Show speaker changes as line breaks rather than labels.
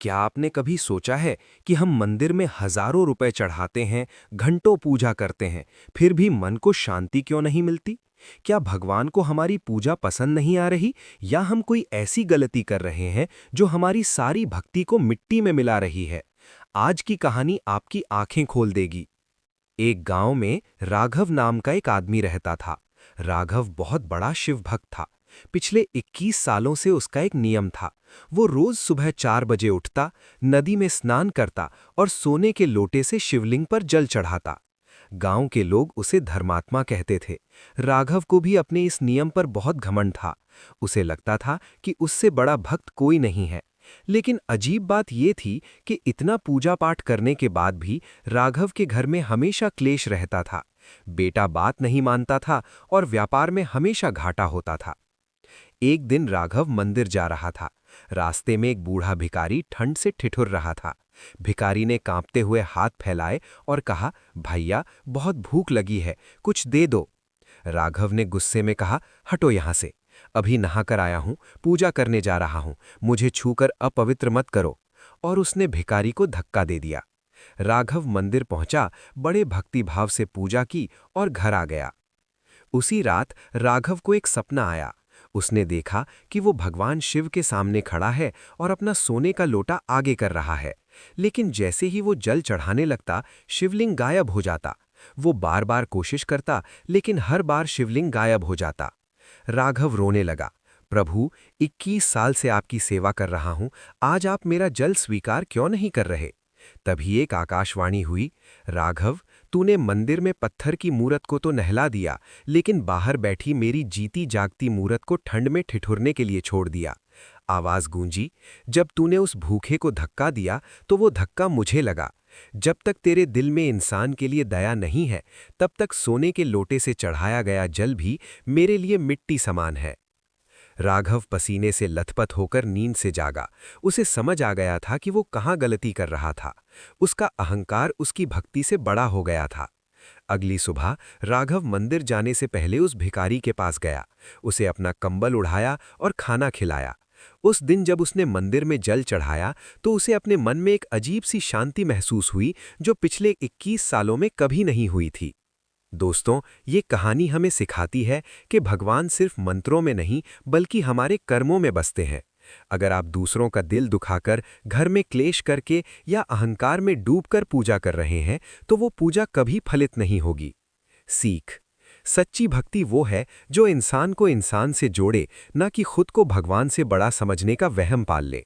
क्या आपने कभी सोचा है कि हम मंदिर में हजारों रुपए चढ़ाते हैं, घंटों पूजा करते हैं, फिर भी मन को शांति क्यों नहीं मिलती? क्या भगवान को हमारी पूजा पसंद नहीं आ रही, या हम कोई ऐसी गलती कर रहे हैं जो हमारी सारी भक्ति को मिट्टी में मिला रही है? आज की कहानी आपकी आंखें खोल देगी। एक गांव में राघव नाम का एक आदमी रहता था। राघव बहुत बड़ा शिव भक्त था। पिछले 21 सालों से उसका एक नियम था। वो रोज सुबह 4 बजे उठता, नदी में स्नान करता और सोने के लोटे से शिवलिंग पर जल चढ़ाता। गांव के लोग उसे धर्मात्मा कहते थे। राघव को भी अपने इस नियम पर बहुत घमंड था। उसे लगता था कि उससे बड़ा भक्त कोई नहीं है। लेकिन अजीब बात यह थी कि इतना पूजा पाठ करने के बाद भी राघव के घर में हमेशा क्लेश रहता था। बेटा बात नहीं मानता था और व्यापार में हमेशा घाटा होता था। एक दिन राघव मंदिर जा रहा था। रास्ते में एक बूढ़ा भिखारी ठंड से ठिठुर रहा था। भिखारी ने कांपते हुए हाथ फैलाए और कहा, भैया बहुत भूख लगी है, कुछ दे दो। राघव ने गुस्से में कहा, हटो यहां से, अभी नहाकर आया हूं, पूजा करने जा रहा हूं, मुझे छूकर अपवित्र मत करो। और उसने भिखारी को धक्का दे दिया। राघव मंदिर पहुंचा, बड़े भक्तिभाव से पूजा की और घर आ गया। उसी रात राघव को एक सपना आया। उसने देखा कि वो भगवान शिव के सामने खड़ा है और अपना सोने का लोटा आगे कर रहा है। लेकिन जैसे ही वो जल चढ़ाने लगता, शिवलिंग गायब हो जाता। वो बार बार कोशिश करता, लेकिन हर बार शिवलिंग गायब हो जाता। राघव रोने लगा, प्रभु, 21 साल से आपकी सेवा कर रहा हूं, आज आप मेरा जल स्वीकार क्यों नहीं कर रहे? तभी एक आकाशवाणी हुई, राघव, तूने मंदिर में पत्थर की मूरत को तो नहला दिया, लेकिन बाहर बैठी मेरी जीती जागती मूरत को ठंड में ठिठुरने के लिए छोड़ दिया। आवाज गूंजी, जब तूने उस भूखे को धक्का दिया तो वो धक्का मुझे लगा। जब तक तेरे दिल में इंसान के लिए दया नहीं है, तब तक सोने के लोटे से चढ़ाया गया जल भी मेरे लिए मिट्टी समान है। राघव पसीने से लथपथ होकर नींद से जागा। उसे समझ आ गया था कि वो कहाँ गलती कर रहा था। उसका अहंकार उसकी भक्ति से बड़ा हो गया था। अगली सुबह राघव मंदिर जाने से पहले उस भिखारी के पास गया। उसे अपना कंबल उढ़ाया और खाना खिलाया। उस दिन जब उसने मंदिर में जल चढ़ाया तो उसे अपने मन में एक अजीब सी शांति महसूस हुई, जो पिछले 21 सालों में कभी नहीं हुई थी। दोस्तों, ये कहानी हमें सिखाती है कि भगवान सिर्फ मंत्रों में नहीं, बल्कि हमारे कर्मों में बसते हैं। अगर आप दूसरों का दिल दुखाकर, घर में क्लेश करके या अहंकार में डूबकर पूजा कर रहे हैं, तो वो पूजा कभी फलित नहीं होगी। सीख: सच्ची भक्ति वो है जो इंसान को इंसान से जोड़े, न कि खुद को भगवान से बड़ा समझने का वहम पाल ले।